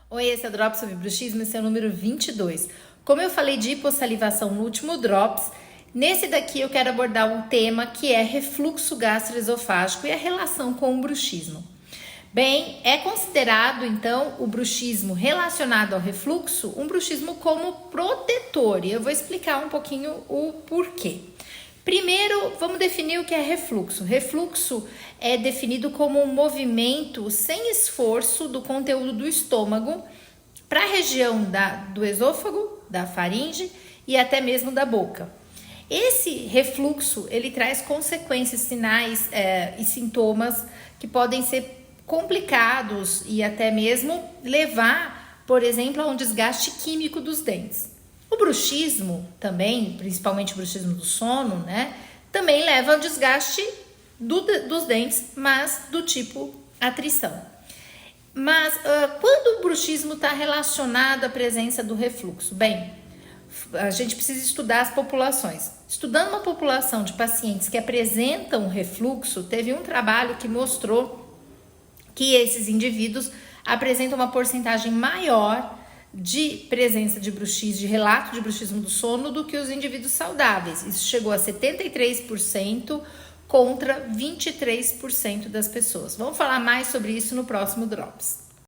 Oi, esse é o Drops sobre bruxismo, esse é o número 22. Como eu falei de hipossalivação no último Drops, nesse daqui eu quero abordar um tema que é refluxo gastroesofágico e a relação com o bruxismo. Bem, é considerado então o bruxismo relacionado ao refluxo um bruxismo como protetor, e eu vou explicar um pouquinho o porquê. Primeiro, vamos definir o que é refluxo. Refluxo é definido como um movimento sem esforço do conteúdo do estômago para a região do esôfago, da faringe e até mesmo da boca. Esse refluxo, ele traz consequências, sinais e sintomas que podem ser complicados e até mesmo levar, por exemplo, a um desgaste químico dos dentes. O bruxismo também, principalmente o bruxismo do sono, né, também leva ao desgaste dos dentes, mas do tipo atrição. Mas quando o bruxismo está relacionado à presença do refluxo? Bem, a gente precisa estudar as populações. Estudando uma população de pacientes que apresentam refluxo, teve um trabalho que mostrou que esses indivíduos apresentam uma porcentagem maior de presença de bruxismo, de relato de bruxismo do sono do que os indivíduos saudáveis. Isso chegou a 73% contra 23% das pessoas. Vamos falar mais sobre isso no próximo Drops.